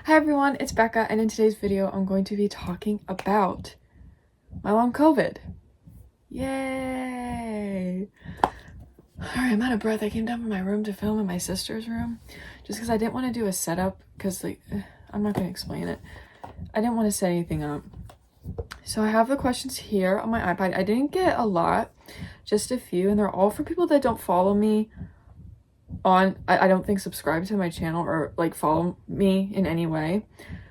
Hi everyone, it's Becca, and in today's video I'm going to be talking about my long COVID. Yay! Alright, I'm out of breath. I came down from my room to film in my sister's room just because I didn't want to do a setup because I'm not going to explain it. I didn't want to set anything up. So I have the questions here on my iPad. I didn't get a lot, just a few, and they're all for people that don't follow me on, I don't think subscribe to my channel or like follow me in any way.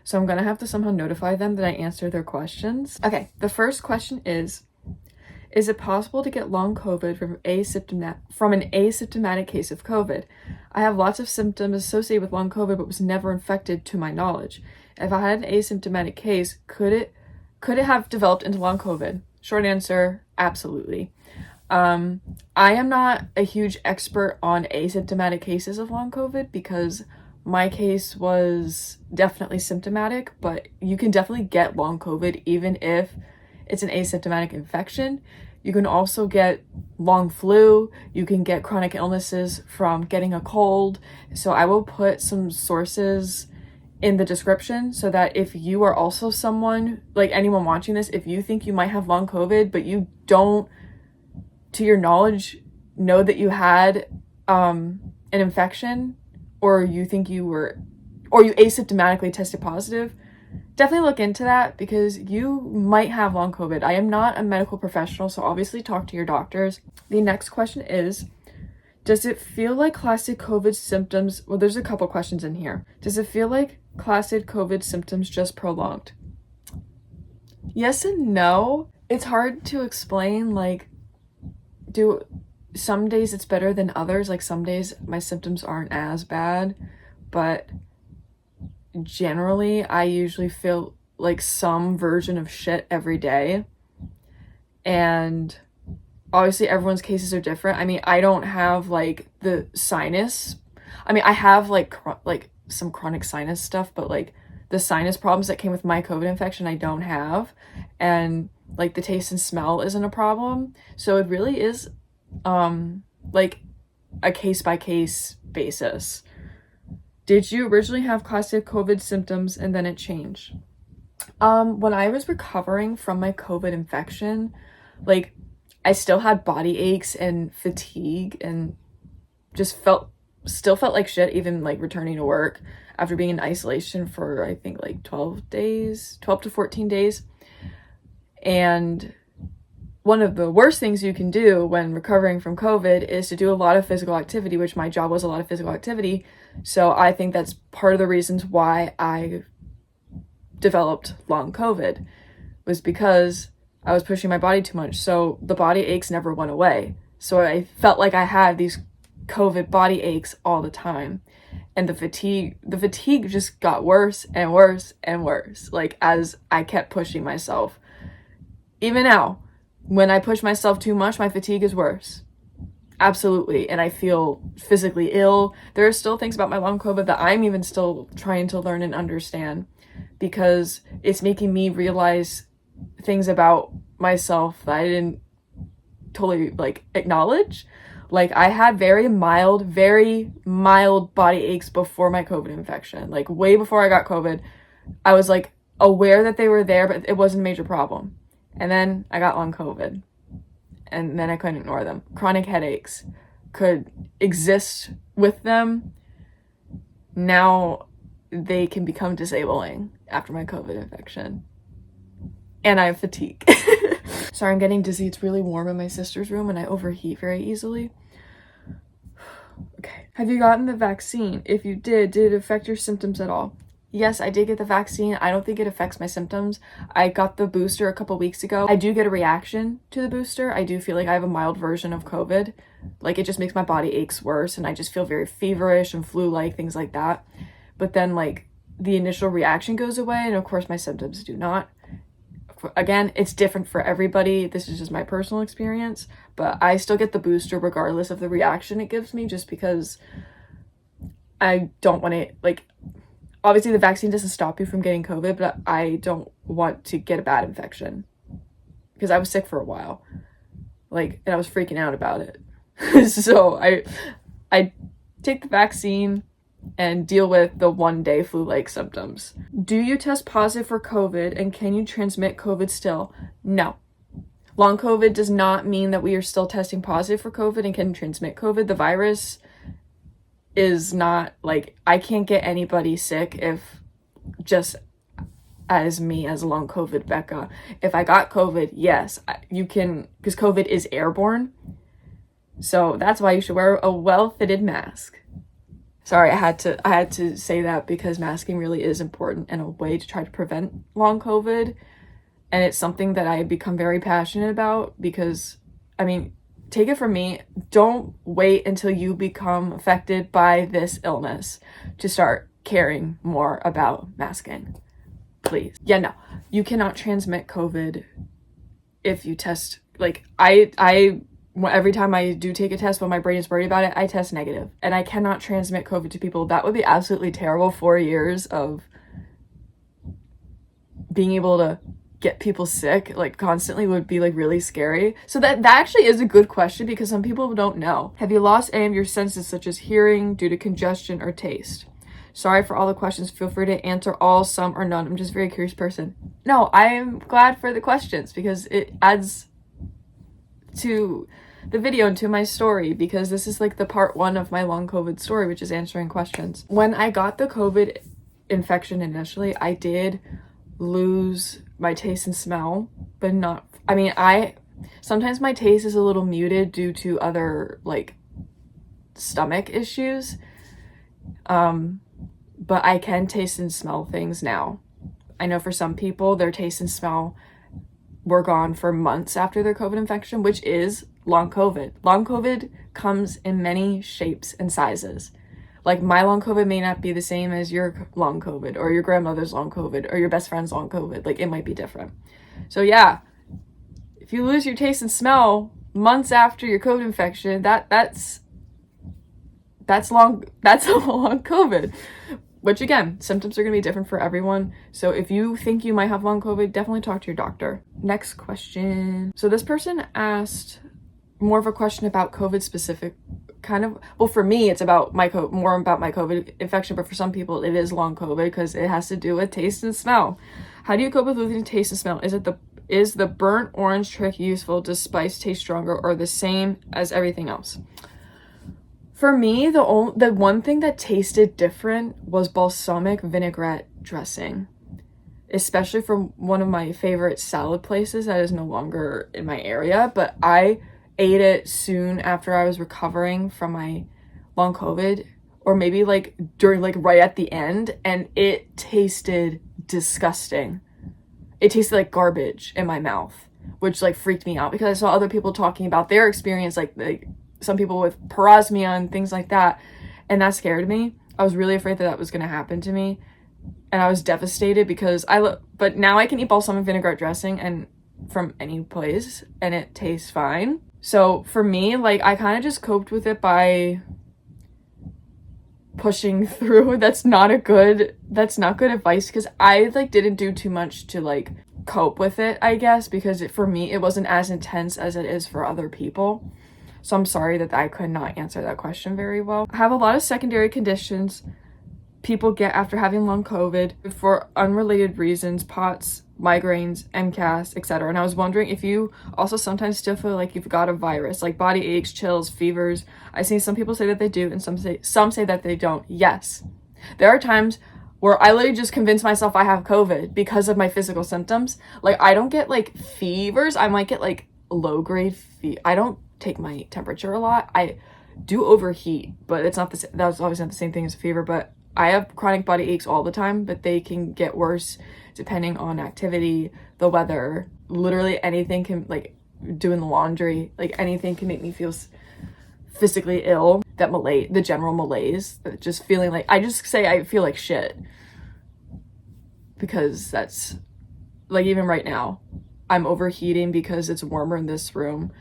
So I'm gonna have to somehow notify them that I answer their questions. Okay, the first question is it possible to get long COVID from an asymptomatic case of COVID? I have lots of symptoms associated with long COVID, but was never infected to my knowledge. If I had an asymptomatic case, could it have developed into long COVID? Short answer, absolutely. I am not a huge expert on asymptomatic cases of long COVID because my case was definitely symptomatic, but you can definitely get long COVID even if it's an asymptomatic infection. You can also get long flu. You can get chronic illnesses from getting a cold. So I will put some sources in the description so that if you are also someone, like anyone watching this, if you think you might have long COVID, but you don't, to your knowledge, know that you had an infection, or you think you asymptomatically tested positive, definitely look into that because you might have long COVID. I am not a medical professional, so obviously talk to your doctors. The next question is, does it feel like classic COVID symptoms? Well, there's a couple questions in here. Does it feel like classic COVID symptoms just prolonged? Yes and no. It's hard to explain, like, some days it's better than others. Like some days my symptoms aren't as bad, but generally I usually feel like some version of shit every day. And obviously everyone's cases are different. I mean, I don't have like the sinus. I mean, I have like some chronic sinus stuff, but like the sinus problems that came with my COVID infection, I don't have. And like the taste and smell isn't a problem. So it really is like a case-by-case basis. Did you originally have classic COVID symptoms and then it changed? When I was recovering from my COVID infection, like I still had body aches and fatigue and just still felt like shit, even like returning to work after being in isolation for I think like 12 to 14 days. And one of the worst things you can do when recovering from COVID is to do a lot of physical activity, which my job was a lot of physical activity. So I think that's part of the reasons why I developed long COVID, was because I was pushing my body too much. So the body aches never went away. So I felt like I had these COVID body aches all the time. And the fatigue just got worse and worse and worse, like as I kept pushing myself. Even now, when I push myself too much, my fatigue is worse. Absolutely. And I feel physically ill. There are still things about my long COVID that I'm even still trying to learn and understand because it's making me realize things about myself that I didn't totally like acknowledge. Like I had very mild body aches before my COVID infection. Like way before I got COVID, I was like aware that they were there, but it wasn't a major problem. And then I got long COVID and then I couldn't ignore them. Chronic headaches could exist with them. Now they can become disabling after my COVID infection. And I have fatigue. Sorry, I'm getting dizzy. It's really warm in my sister's room and I overheat very easily. Okay. Have you gotten the vaccine? If you did it affect your symptoms at all? Yes, I did get the vaccine. I don't think it affects my symptoms. I got the booster a couple weeks ago. I do get a reaction to the booster. I do feel like I have a mild version of COVID. Like it just makes my body aches worse and I just feel very feverish and flu-like, things like that. But then like the initial reaction goes away and of course my symptoms do not. Again, it's different for everybody. This is just my personal experience, but I still get the booster regardless of the reaction it gives me just because I don't want to, like, obviously the vaccine doesn't stop you from getting COVID, but I don't want to get a bad infection because I was sick for a while, like, and I was freaking out about it. So I take the vaccine and deal with the one-day flu-like symptoms. Do you test positive for COVID, and can you transmit COVID still? No. Long COVID does not mean that we are still testing positive for COVID and can transmit COVID. The virus is not, like, I can't get anybody sick if just as me as long COVID Becca. If I got COVID, yes, you can, because COVID is airborne. So that's why you should wear a well-fitted mask. Sorry, I had to say that because masking really is important and a way to try to prevent long COVID. And it's something that I become very passionate about because, I mean, take it from me, don't wait until you become affected by this illness to start caring more about masking. Please. Yeah, no, you cannot transmit COVID if you test. Like, every time I do take a test when my brain is worried about it, I test negative. And I cannot transmit COVID to people. That would be absolutely terrible. 4 years of being able to get people sick, like, constantly would be, like, really scary. So that actually is a good question because some people don't know. Have you lost any of your senses, such as hearing, due to congestion or taste? Sorry for all the questions. Feel free to answer all, some, or none. I'm just a very curious person. No, I'm glad for the questions because it adds to the video and to my story, because this is like the part 1 of my long COVID story, which is answering questions. When I got the COVID infection initially, I did lose my taste and smell, but not, I mean, sometimes my taste is a little muted due to other, like, stomach issues. But I can taste and smell things now. I know for some people, their taste and smell were gone for months after their COVID infection, which is long COVID. Long COVID comes in many shapes and sizes. Like, my long COVID may not be the same as your long COVID or your grandmother's long COVID or your best friend's long COVID. Like, it might be different. So yeah, if you lose your taste and smell months after your COVID infection, that's a long COVID. Which, again, symptoms are going to be different for everyone. So if you think you might have long COVID, definitely talk to your doctor. Next question. So this person asked more of a question about COVID specific, kind of, well, for me, it's about more about my COVID infection, but for some people it is long COVID because it has to do with taste and smell. How do you cope with losing taste and smell? Is the burnt orange trick useful? Does spice taste stronger or the same as everything else? For me, the one thing that tasted different was balsamic vinaigrette dressing, especially from one of my favorite salad places that is no longer in my area, but I ate it soon after I was recovering from my long COVID, or maybe like during, like, right at the end, and it tasted disgusting. It tasted like garbage in my mouth, which, like, freaked me out because I saw other people talking about their experience, like some people with parosmia and things like that, and that scared me. I was really afraid that was going to happen to me, and I was devastated because but now I can eat balsamic vinaigrette dressing and from any place and it tastes fine. So for me, like, I kind of just coped with it by pushing through. That's not good advice because I, like, didn't do too much to, like, cope with it, I guess, because for me it wasn't as intense as it is for other people. So I'm sorry that I could not answer that question very well. I have a lot of secondary conditions people get after having long COVID for unrelated reasons: POTS, migraines, MCAS, etc. And I was wondering if you also sometimes still feel like you've got a virus, like body aches, chills, fevers. I've seen some people say that they do and some say that they don't. Yes, there are times where I literally just convince myself I have COVID because of my physical symptoms. Like, I don't get, like, fevers. I might get, like, low-grade fever. I don't take my temperature a lot. I do overheat, but it's not that's always not the same thing as a fever. But I have chronic body aches all the time, but they can get worse depending on activity, the weather. Literally anything can, like, doing the laundry, like, anything can make me feel physically ill. That the general malaise, just feeling like, I just say I feel like shit because that's, like, even right now I'm overheating because it's warmer in this room.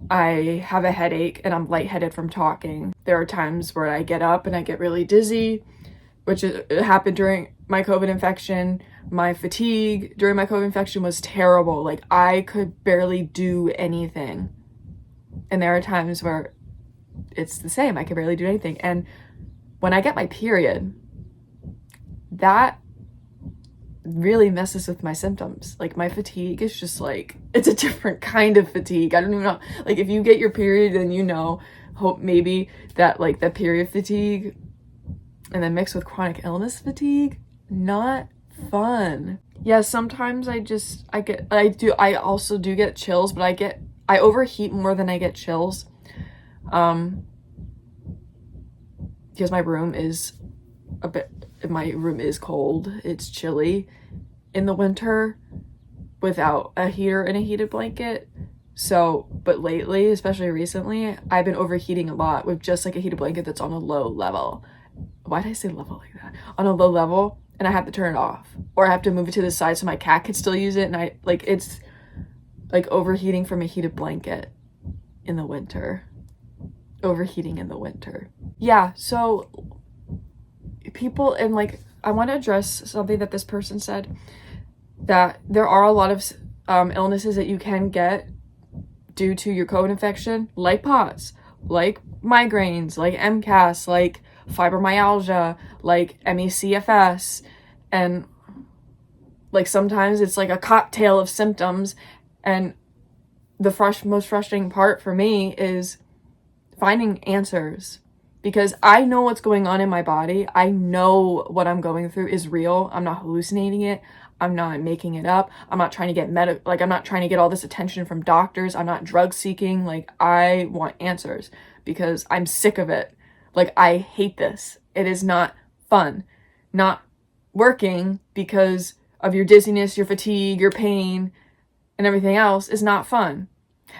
I have a headache and I'm lightheaded from talking. There are times where I get up and I get really dizzy, which happened during my COVID infection. My fatigue during my COVID infection was terrible. Like, I could barely do anything. And there are times where it's the same. I can barely do anything. And when I get my period, that really messes with my symptoms. Like, my fatigue is just like, it's a different kind of fatigue. I don't even know. Like, if you get your period, then you know, hope maybe that like the period fatigue and then mixed with chronic illness fatigue, not fun. Yeah, sometimes I also do get chills, but I overheat more than I get chills. Because my room is cold. It's chilly in the winter without a heater and a heated blanket. So, but lately, especially recently, I've been overheating a lot with just like a heated blanket that's on a low level. Why did I say level like that? On a low level, and I have to turn it off, or I have to move it to the side so my cat could still use it. And it's like overheating from a heated blanket in the winter. Overheating in the winter. Yeah, so people, and like, I want to address something that this person said, that there are a lot of illnesses that you can get due to your COVID infection, like POTS, like migraines, like MCAS, like fibromyalgia, like ME/CFS, and like sometimes it's like a cocktail of symptoms. And the most frustrating part for me is finding answers, because I know what's going on in my body. I know what I'm going through is real. I'm not hallucinating it. I'm not making it up. I'm not trying to get I'm not trying to get all this attention from doctors. I'm not drug seeking. Like, I want answers because I'm sick of it. Like, I hate this. It is not fun. Not working because of your dizziness, your fatigue, your pain, and everything else is not fun.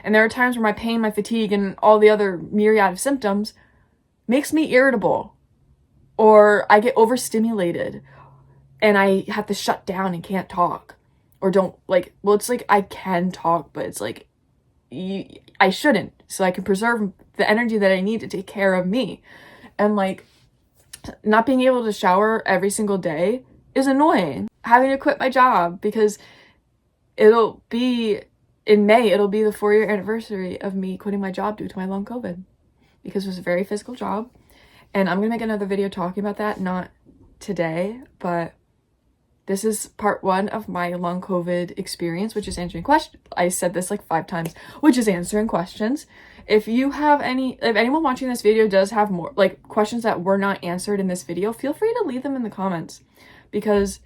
And there are times where my pain, my fatigue, and all the other myriad of symptoms makes me irritable, or I get overstimulated and I have to shut down and can't talk, or don't like, well, it's like I can talk, but it's like I shouldn't, so I can preserve the energy that I need to take care of me. And like, not being able to shower every single day is annoying. Having to quit my job because it'll be in May, it'll be the 4-year anniversary of me quitting my job due to my long COVID, because it was a very physical job. And I'm gonna make another video talking about that, not today, but this is part 1 of my long COVID experience, which is answering questions. I said this like 5 times, which is answering questions. If anyone watching this video does have more like questions that were not answered in this video, feel free to leave them in the comments, because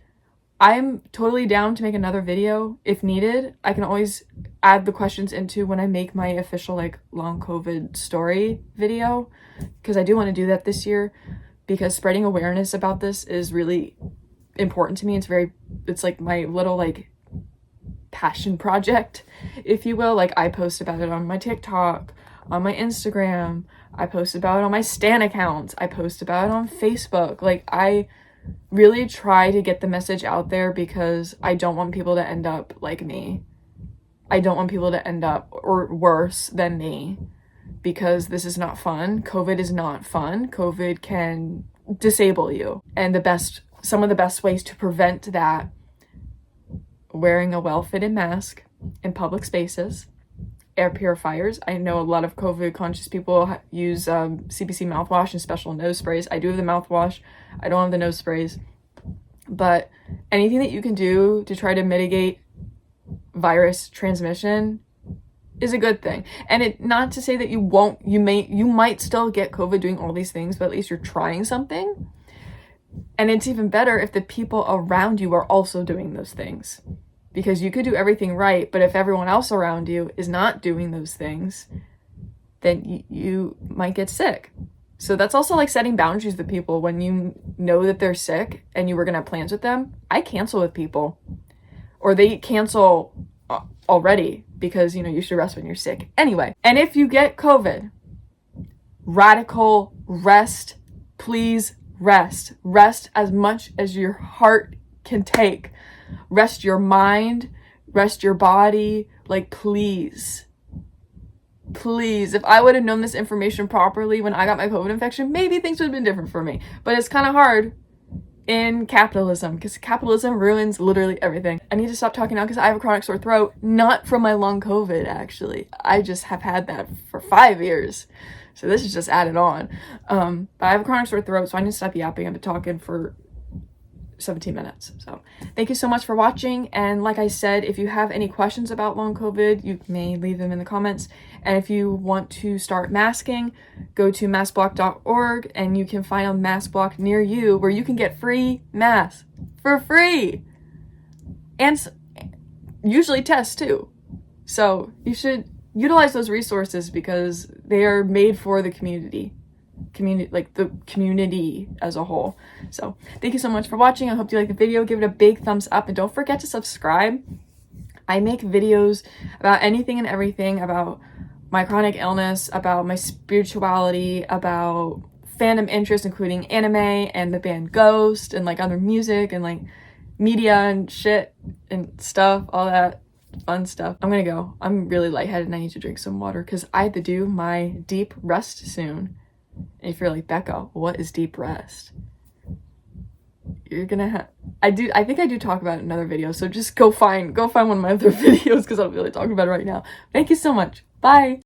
I'm totally down to make another video if needed. I can always add the questions into when I make my official like long COVID story video, because I do want to do that this year, because spreading awareness about this is really important to me. It's like my little like passion project, if you will. Like, I post about it on my TikTok, on my Instagram, I post about it on my Stan accounts, I post about it on Facebook. Like, I really try to get the message out there, because I don't want people to end up like me. I don't want people to end up or worse than me, because this is not fun. COVID is not fun. COVID can disable you. And some of the best ways to prevent that: wearing a well-fitted mask in public spaces, air purifiers. I know a lot of COVID conscious people use CBC mouthwash and special nose sprays. I do have the mouthwash. I don't have the nose sprays. But anything that you can do to try to mitigate virus transmission is a good thing. And not to say that you might still get COVID doing all these things, but at least you're trying something. And it's even better if the people around you are also doing those things, because you could do everything right, but if everyone else around you is not doing those things, then you might get sick. So that's also like setting boundaries with people. When you know that they're sick and you were gonna have plans with them, I cancel with people, or they cancel already, because you should rest when you're sick anyway. And if you get COVID, radical rest, please rest. Rest as much as your heart can take. Rest your mind, rest your body. Like, please, if I would have known this information properly when I got my COVID infection, maybe things would have been different for me. But it's kind of hard in capitalism, because capitalism ruins literally everything. I need to stop talking now because I have a chronic sore throat, not from my long COVID, actually. I just have had that for 5 years. So this is just added on. But I have a chronic sore throat, so I need to stop yapping. I've been talking for 17 minutes. So thank you so much for watching. And like I said, if you have any questions about long COVID, you may leave them in the comments. And if you want to start masking, go to maskblock.org and you can find a mask block near you where you can get free masks for free. And usually tests too. So you should utilize those resources because they are made for the community, like the community as a whole. So thank you so much for watching. I hope you liked the video. Give it a big thumbs up and don't forget to subscribe. I make videos about anything and everything, about my chronic illness, about my spirituality, about fandom interest, including anime and the band Ghost and like other music and like media and shit and stuff, all that fun stuff. I'm gonna go. I'm really lightheaded and I need to drink some water because I have to do my deep rest soon. And if you're like, Becca, what is deep rest? You're gonna have, I think I do talk about it in another video, so just go find one of my other videos because I don't really talk about it right now. Thank you so much. Bye.